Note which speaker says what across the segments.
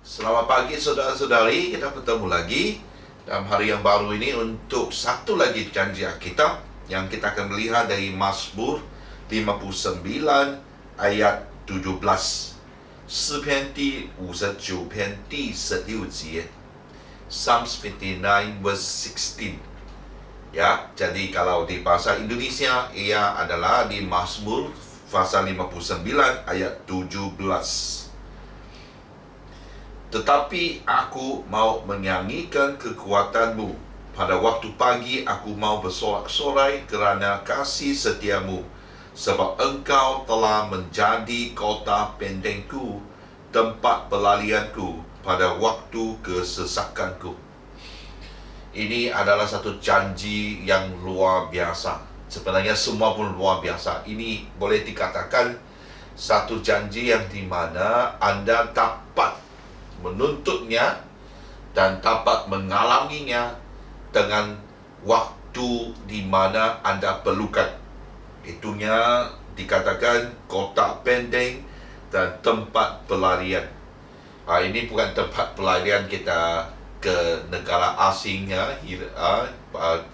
Speaker 1: Selamat pagi saudara-saudari, kita bertemu lagi dalam hari yang baru ini untuk satu lagi janji Alkitab yang kita akan melihat dari Mazmur 59 ayat 17. 诗篇第59篇第16节 Psalms 59 verse 16. Ya, jadi kalau di bahasa Indonesia ia adalah di Mazmur pasal 59 ayat 17. Tetapi aku mau menyanyikan kekuatanmu. Pada waktu pagi aku mau bersorak-sorai kerana kasih setiamu. Sebab engkau telah menjadi kota pendengku, tempat pelarianku pada waktu kesesakanku. Ini adalah satu janji yang luar biasa. Sebenarnya semua pun luar biasa. Ini boleh dikatakan satu janji yang dimana Anda dapat menuntutnya dan dapat mengalaminya dengan waktu di mana Anda perlukan. Itunya dikatakan kota pendek dan tempat pelarian. Ini bukan tempat pelarian kita ke negara asing ya,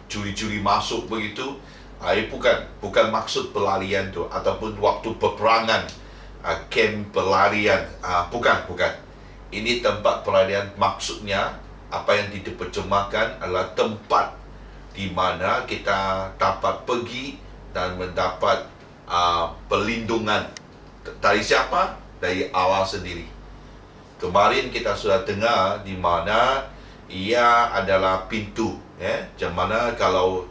Speaker 1: curi-curi masuk begitu. Ini bukan maksud pelarian itu ataupun waktu peperangan, camp pelarian. Bukan. Ini tempat pelarian, maksudnya apa yang diterjemahkan adalah tempat di mana kita dapat pergi dan mendapat perlindungan. Dari siapa? Dari Allah sendiri. Kemarin kita sudah dengar di mana ia adalah pintu, Macam mana kalau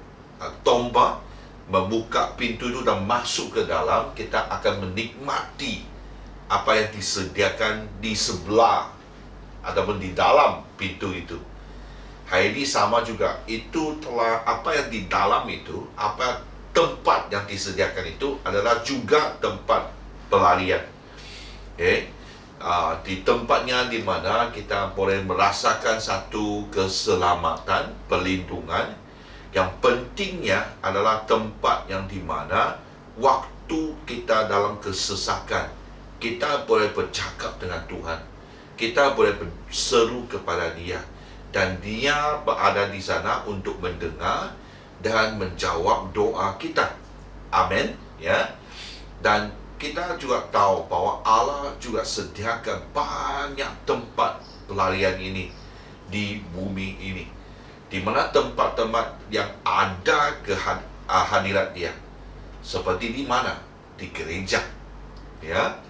Speaker 1: tombak membuka pintu itu dan masuk ke dalam, kita akan menikmati apa yang disediakan di sebelah ataupun di dalam pintu itu. Hari ini sama juga, itu telah apa yang di dalam itu, apa tempat yang disediakan itu adalah juga tempat pelarian. Di tempatnya di mana kita boleh merasakan satu keselamatan, perlindungan. Yang pentingnya adalah tempat yang di mana waktu kita dalam kesesakan, kita boleh bercakap dengan Tuhan. Kita boleh berseru kepada Dia. Dan Dia berada di sana untuk mendengar dan menjawab doa kita. Amin. Ya. Dan kita juga tahu bahwa Allah juga sediakan banyak tempat pelarian ini di bumi ini. Di mana tempat-tempat yang ada kehadirat Dia. Seperti di mana? Di gereja. Ya.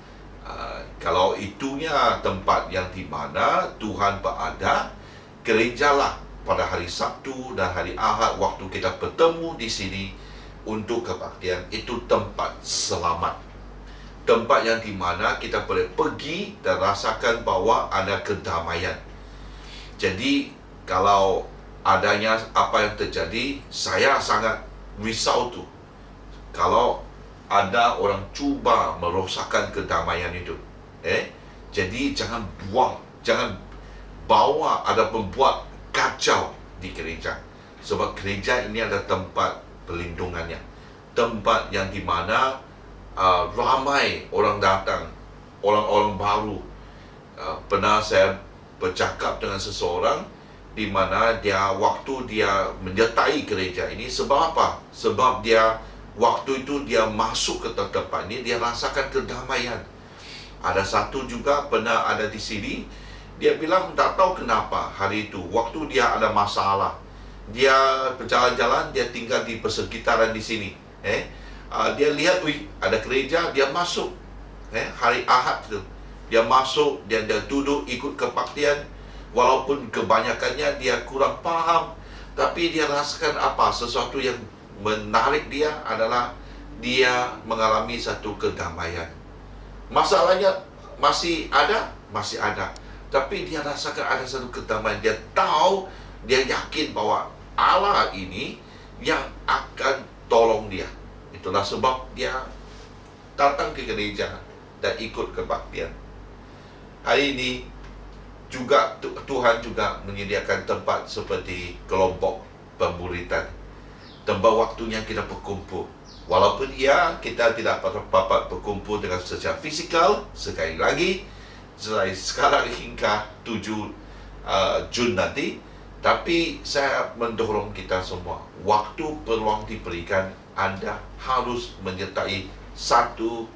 Speaker 1: Kalau itunya tempat yang di mana Tuhan berada, gerejalah pada hari Sabtu dan hari Ahad waktu kita bertemu di sini untuk kebaktian, itu tempat selamat. Tempat yang di mana kita boleh pergi dan rasakan bahwa ada kedamaian. Jadi kalau adanya apa yang terjadi, saya sangat risau tu kalau ada orang cuba merosakkan kedamaian itu. Jadi jangan bawa ataupun buat kacau di gereja. Sebab gereja ini adalah tempat perlindungannya. Tempat yang di mana ramai orang datang, orang-orang baru. Pernah saya bercakap dengan seseorang di mana waktu dia menyertai gereja ini, sebab apa? Sebab waktu itu dia masuk ke tempat ini, dia rasakan kedamaian. Ada satu juga pernah ada di sini, dia bilang tak tahu kenapa hari itu, waktu dia ada masalah, dia berjalan-jalan, dia tinggal di persekitaran di sini. Dia lihat, ada gereja, dia masuk. Hari Ahad itu, dia masuk, dia duduk ikut kebaktian. Walaupun kebanyakannya dia kurang paham, tapi dia rasakan apa? Sesuatu yang menarik dia adalah dia mengalami satu kedamaian. Masalahnya masih ada, tapi dia rasakan ada satu kedamaian. Dia tahu, dia yakin bahwa Allah ini yang akan tolong dia. Itulah sebab dia datang ke gereja dan ikut kebaktian. Hari ini juga Tuhan juga menyediakan tempat seperti kelompok pemuritan. Tempat waktunya kita berkumpul. Walaupun kita tidak dapat berkumpul dengan secara fisikal, sekali lagi dari sekarang hingga 7 Jun nanti. Tapi saya mendorong kita semua, waktu peluang diberikan, anda harus menyertai satu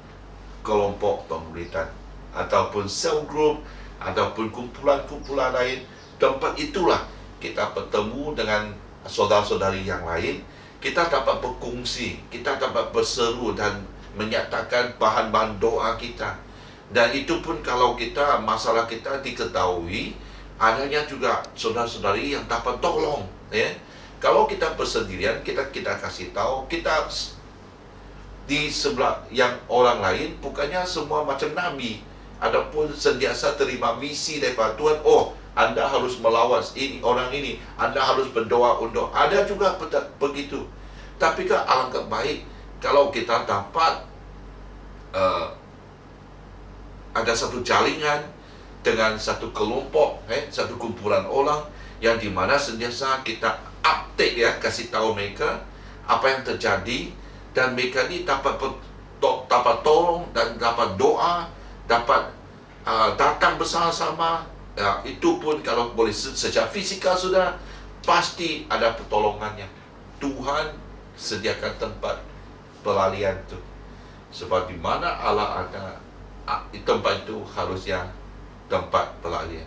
Speaker 1: kelompok pemuridan ataupun cell group ataupun kumpulan-kumpulan lain. Tempat itulah kita bertemu dengan saudara-saudari yang lain, kita dapat berkongsi, kita dapat berseru dan menyatakan bahan-bahan doa kita. Dan itu pun kalau kita masalah kita diketahui, adanya juga saudara-saudari yang dapat tolong, ya. Kalau kita bersendirian, kita kasih tahu, kita di sebelah yang orang lain bukannya semua macam nabi, adapun sentiasa terima misi daripada Tuhan. Oh, anda harus melawan ini orang ini, anda harus berdoa untuk. Ada juga begitu. Tapi kan alangkah baik kalau kita dapat ada satu jaringan dengan satu kelompok, satu kumpulan orang yang dimana sentiasa kita update, ya, kasih tahu mereka apa yang terjadi, dan mereka ni dapat tolong dan dapat doa, dapat datang bersama-sama. Ya, itu pun kalau boleh secara fizikal sudah pasti ada pertolongannya. Tuhan sediakan tempat pelalian itu, sebab di mana Allah ada, tempat itu harusnya tempat pelarian.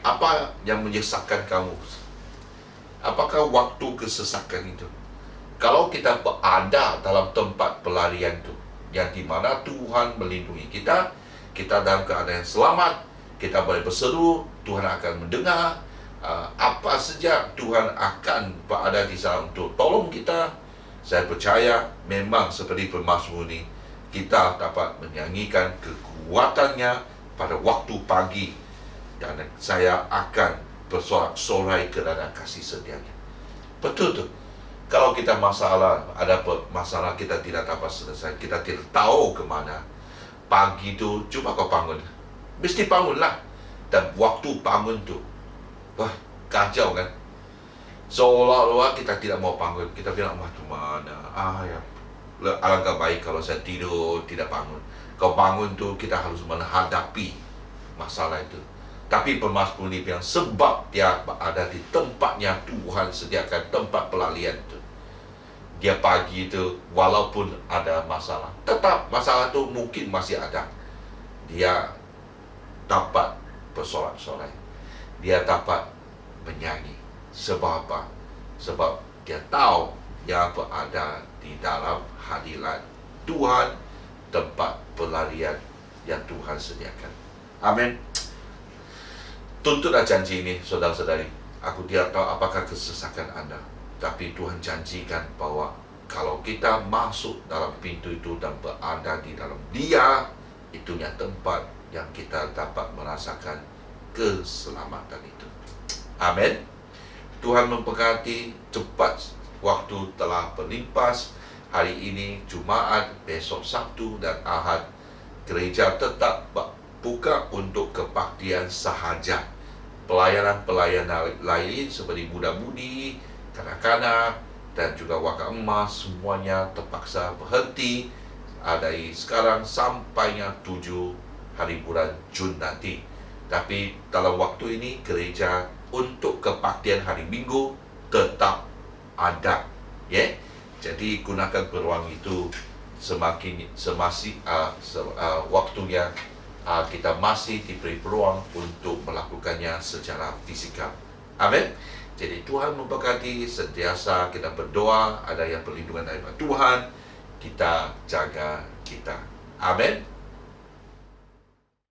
Speaker 1: Apa yang menyesatkan kamu? Apakah waktu kesesakan itu? Kalau kita berada dalam tempat pelarian itu, yang dimana Tuhan melindungi kita, kita dalam keadaan selamat, kita boleh berseru, Tuhan akan mendengar. Apa saja Tuhan akan berada di sana untuk tolong kita. Saya percaya memang seperti pemazmur ini, kita dapat menyanyikan kekuatannya pada waktu pagi, dan saya akan bersorak-sorai kerana kasih setianya. Betul tu. Kalau kita ada masalah kita tidak dapat selesai, kita tidak tahu ke mana, pagi tu cuba kau bangun, mesti bangunlah. Dan waktu bangun tu, wah, kacau kan. Seolah-olah kita tidak mau bangun, kita bilang, mana, ya, alangkah baik kalau saya tidur tidak bangun. Kau bangun tu kita harus menghadapi masalah itu. Tapi pemazmur ini bilang, sebab dia ada di tempatnya, Tuhan sediakan tempat pelalian itu. Dia pagi itu walaupun ada masalah, tetap masalah itu mungkin masih ada, dia dapat bersorak-sorai, dia dapat menyanyi. Sebab apa? Sebab dia tahu dia berada di dalam hadirat Tuhan, tempat pelarian yang Tuhan sediakan. Amin. Tuntutlah janji ini, saudara-saudari. Aku tidak tahu apakah kesesakan anda, tapi Tuhan janjikan bahwa kalau kita masuk dalam pintu itu dan berada di dalam Dia, itunya tempat yang kita dapat merasakan keselamatan itu. Amin. Tuhan memberkati. Cepat waktu telah berlimpas. Hari ini Jumaat, besok Sabtu dan Ahad, gereja tetap buka untuk kebaktian sahaja. Pelayanan-pelayanan lain seperti muda-mudi, kanak-kanak, dan juga wakaf emas, semuanya terpaksa berhenti dari sekarang sampainya 7 hari bulan Jun nanti. Tapi dalam waktu ini, gereja untuk kebaktian hari Minggu tetap ada, ya. Jadi gunakan peluang itu waktunya kita masih diberi peluang untuk melakukannya secara fisikal. Amin. Jadi Tuhan memberkati. Sentiasa kita berdoa, ada yang perlindungan daripada Tuhan, kita jaga kita. Amin.